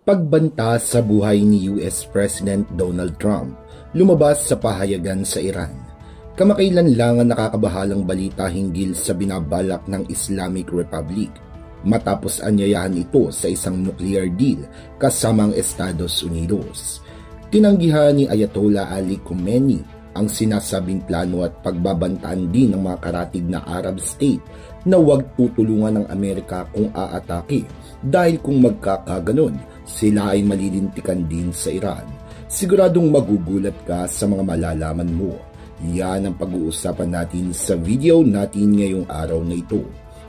Pagbanta sa buhay ni US President Donald Trump, lumabas sa pahayagan sa Iran. Kamakailan lang ang nakakabahalang balita hinggil sa binabalak ng Islamic Republic matapos anyayahan ito sa isang nuclear deal kasama ang Estados Unidos. Tinanggihan ni Ayatollah Ali Khamenei ang sinasabing plano at pagbabantaan din ng mga karatig na Arab state na huwag tutulungan ng Amerika kung aatake dahil kung magkakaganon, sila ay malilintikan din sa Iran. Siguradong magugulat ka sa mga malalaman mo. Yan ang pag-uusapan natin sa video natin ngayong araw na ito.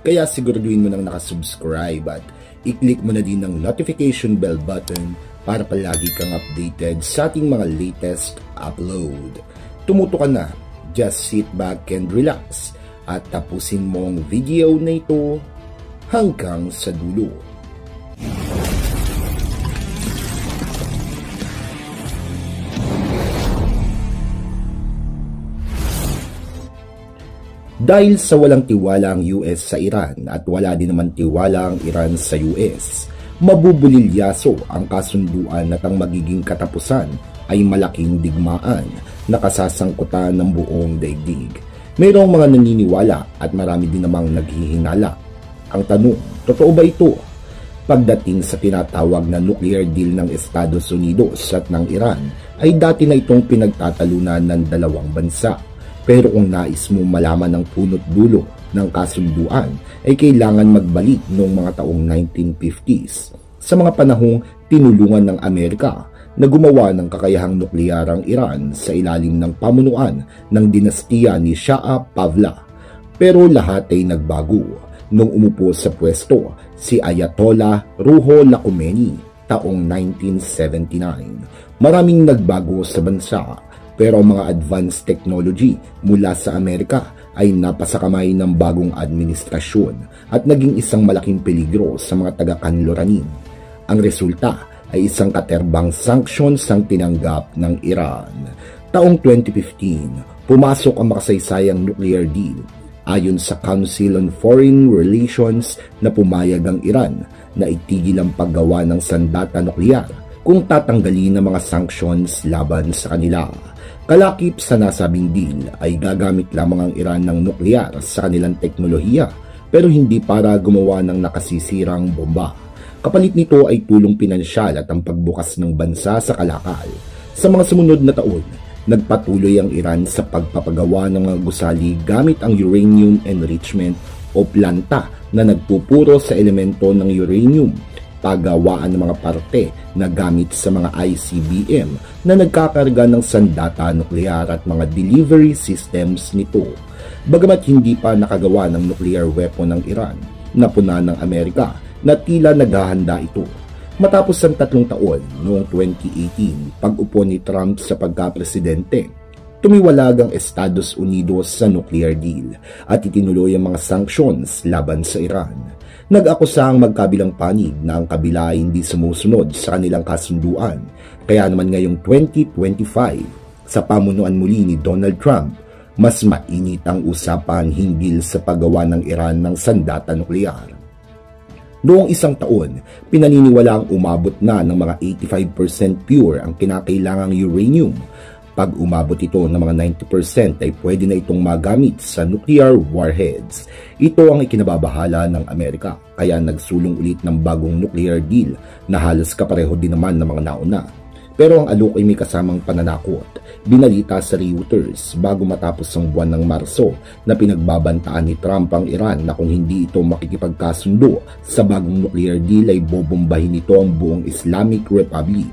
Kaya siguraduhin mo nang nakasubscribe at i-click mo na din ang notification bell button para palagi kang updated sa ating mga latest upload. Tumuto ka na, just sit back and relax at tapusin mo ang video na ito hanggang sa dulo. Dahil sa walang tiwala ang US sa Iran at wala din naman tiwala ang Iran sa US, mabubulilyaso ang kasunduan at ang magiging katapusan ay malaking digmaan na kasasangkutan ng buong daigdig. Mayroong mga naniniwala at marami din namang naghihinala. Ang tanong, totoo ba ito? Pagdating sa tinatawag na nuclear deal ng Estados Unidos at ng Iran, ay dati na itong pinagtatalunan ng dalawang bansa. Pero kung nais mo malaman ang punot dulo ng kasunduan, ay kailangan magbalik noong mga taong 1950s sa mga panahong tinulungan ng Amerika na gumawa ng kakayahang nukleyar ang Iran sa ilalim ng pamunuan ng dinastiya ni Shah Pahlavi. Pero lahat ay nagbago nung umupo sa pwesto si Ayatollah Ruhollah Khomeini taong 1979. Maraming nagbago sa bansa. Pero ang mga advanced technology mula sa Amerika ay napasakamay ng bagong administrasyon at naging isang malaking peligro sa mga taga-kanluranin. Ang resulta ay isang katerbang sanctions ang tinanggap ng Iran. Taong 2015, pumasok ang makasaysayang nuclear deal. Ayon sa Council on Foreign Relations na pumayag ang Iran na itigil ang paggawa ng sandata nukleyar kung tatanggalin ang mga sanctions laban sa kanila. Kalakip sa nasabing deal ay gagamit lamang ang Iran ng nukleyar sa kanilang teknolohiya pero hindi para gumawa ng nakasisirang bomba. Kapalit nito ay tulong pinansyal at ang pagbukas ng bansa sa kalakal. Sa mga sumunod na taon, nagpatuloy ang Iran sa pagpapagawa ng mga gusali gamit ang uranium enrichment o planta na nagpupuro sa elemento ng uranium, paggawaan ng mga parte na gamit sa mga ICBM na nagkakarga ng sandata nukleyar at mga delivery systems nito. Bagamat hindi pa nakagawa ng nuclear weapon ng Iran, napuna ng Amerika na tila naghahanda ito. Matapos ang 3 taon noong 2018, pag-upo ni Trump sa pagka-presidente, tumiwalag ang Estados Unidos sa nuclear deal at itinuloy ang mga sanctions laban sa Iran. Nag-akusa ang magkabilang panig na ang kabila ay hindi sumusunod sa kanilang kasunduan. Kaya naman ngayong 2025, sa pamunuan muli ni Donald Trump, mas mainit ang usapan hinggil sa paggawa ng Iran ng sandata nukleyar. Noong isang taon, pinaniniwalaang umabot na ng mga 85% pure ang kinakailangang uranium. Pag umabot ito ng mga 90% ay pwede na itong magamit sa nuclear warheads. Ito ang ikinababahala ng Amerika, kaya nagsulong ulit ng bagong nuclear deal na halos kapareho din naman ng mga nauna. Pero ang alok ay may kasamang pananakot. Binalita sa Reuters bago matapos ang buwan ng Marso na pinagbabantaan ni Trump ang Iran na kung hindi ito makikipagkasundo sa bagong nuclear deal ay bobombahin nito ang buong Islamic Republic.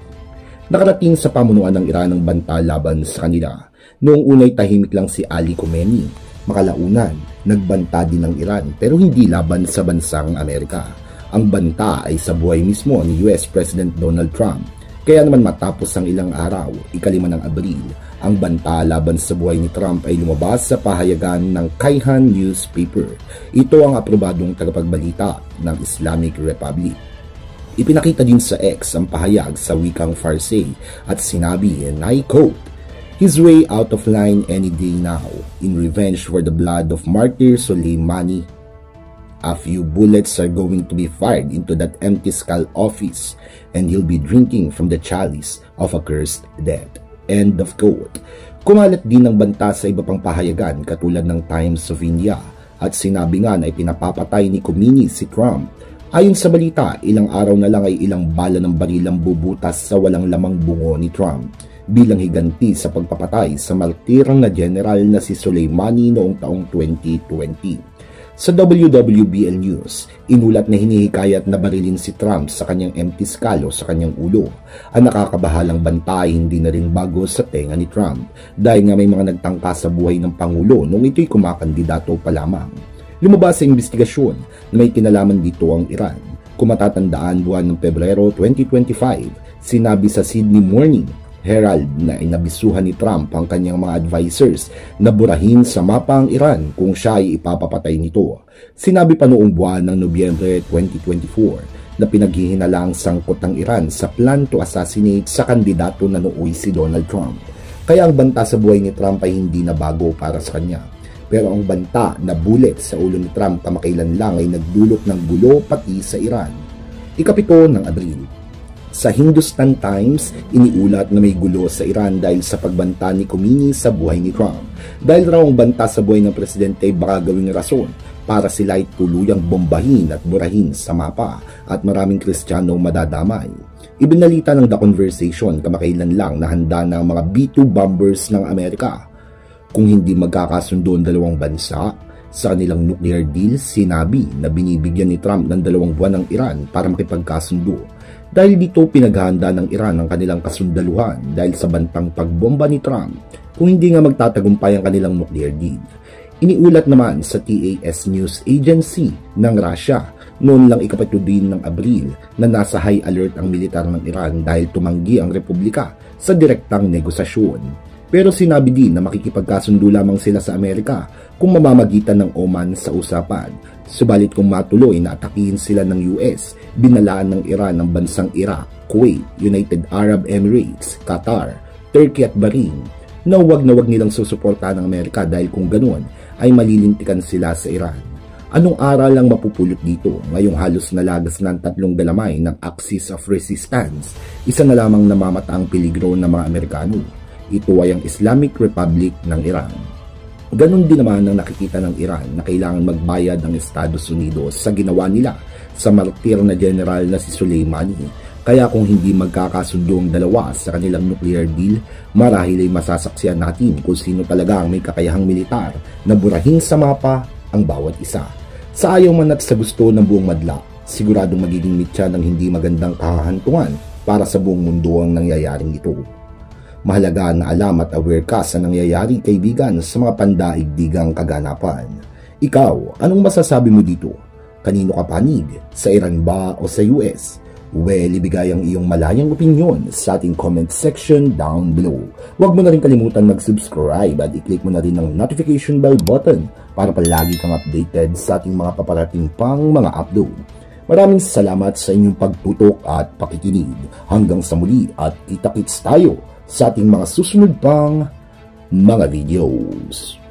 Nakarating sa pamunuan ng Iran ang banta laban sa kanila. Noong unay tahimik lang si Ali Khamenei. Makalaunan, nagbanta din ng Iran pero hindi laban sa bansang Amerika. Ang banta ay sa buhay mismo ni US President Donald Trump. Kaya naman matapos ang ilang araw, 5 ng Abril, ang banta laban sa buhay ni Trump ay lumabas sa pahayagan ng Kayhan newspaper. Ito ang aprobadong tagapagbalita ng Islamic Republic. Ipinakita din sa X ang pahayag sa wikang Farsi at sinabi, and I quote, "His way out of line any day now, in revenge for the blood of martyr Soleimani." A few bullets are going to be fired into that empty skull office and he'll be drinking from the chalice of a cursed death. End of quote. Kumalat din ng banta sa iba pang pahayagan katulad ng Times of India at sinabi nga na ipinapapatay ni Khomeini si Trump. Ayon sa balita, ilang araw na lang ay ilang bala ng baril ang bubutas sa walang lamang bungo ni Trump bilang higanti sa pagpapatay sa martirang na general na si Soleimani noong taong 2020. Sa WWBL News, inulat na hinihikayat na barilin si Trump sa kanyang empty skull o sa kanyang ulo. Ang nakakabahalang banta ay hindi na rin bago sa tenga ni Trump dahil nga may mga nagtangka sa buhay ng Pangulo nung ito'y kumakandidato pa lamang. Lumabas sa investigasyon na may kinalaman dito ang Iran. Kung matatandaan, buwan ng Pebrero 2025, sinabi sa Sydney Morning Herald na inabisuhan ni Trump ang kanyang mga advisors na burahin sa mapa ang Iran kung siya ay ipapapatay nito. Sinabi pa noong buwan ng Nobyembre 2024 na pinaghihinalang sangkot ng Iran sa plan to assassinate sa kandidato na nooy si Donald Trump. Kaya ang banta sa buhay ni Trump ay hindi na bago para sa kanya. Pero ang banta na bullet sa ulo ni Trump kamakailan lang ay nagdulot ng gulo pati sa Iran. Ikapito ng Abril. Sa Hindustan Times, iniulat na may gulo sa Iran dahil sa pagbanta ni Khomeini sa buhay ni Trump. Dahil raw ang banta sa buhay ng presidente ay baka gawing rason para sila ay tuluyang bombahin at burahin sa mapa at maraming Kristiyano madadamay. Ibinalita ng The Conversation kamakailan lang na handa na ang mga B-2 bombers ng Amerika. Kung hindi magkakasundo ang dalawang bansa sa kanilang nuclear deal, sinabi na binibigyan ni Trump ng 2 buwan ng Iran para makipagkasundo. Dahil dito pinaghahanda ng Iran ang kanilang kasundaluhan dahil sa bantang pagbomba ni Trump kung hindi nga magtatagumpay ang kanilang nuclear deal. Iniulat naman sa TAS News Agency ng Russia noon lang ikapito din ng Abril na nasa high alert ang militar ng Iran dahil tumanggi ang Republika sa direktang negosasyon. Pero sinabi din na makikipagkasundo lamang sila sa Amerika kung mamamagitan ng Oman sa usapan. Subalit kung matuloy na atakihin sila ng US, binalaan ng Iran ang bansang Iraq, Kuwait, United Arab Emirates, Qatar, Turkey at Bahrain na wag nilang susuportahan ng Amerika dahil kung ganoon ay malilintikan sila sa Iran. Anong aral ang mapupulot dito ngayong halos nalagas ng 3 galamay ng Axis of Resistance, isa na lamang namamataang peligro ng mga Amerikano? Ito ay ang Islamic Republic ng Iran. Ganon din naman ang nakikita ng Iran na kailangan magbayad ang Estados Unidos sa ginawa nila sa martir na general na si Soleimani. Kaya kung hindi magkakasundo ang dalawa sa kanilang nuclear deal, marahil ay masasaksihan natin kung sino talaga ang may kakayahang militar na burahin sa mapa ang bawat isa. Sa ayaw man at sa gusto ng buong madla, siguradong magiging mitya ng hindi magandang kahahantungan para sa buong mundo ang nangyayaring ito. Mahalaga na alam at aware ka sa nangyayari, kaibigan, sa mga pandaigdigang kaganapan. Ikaw, anong masasabi mo dito? Kanino ka panig? Sa Iran ba o sa US? Well, ibigay ang iyong malayang opinyon sa ating comment section down below. Huwag mo na rin kalimutan mag-subscribe at i-click mo na rin ang notification bell button para palagi kang updated sa ating mga paparating pang mga upload. Maraming salamat sa inyong pagtutok at pakikinig. Hanggang sa muli at kita-kits tayo sa ating mga susunod pang mga videos.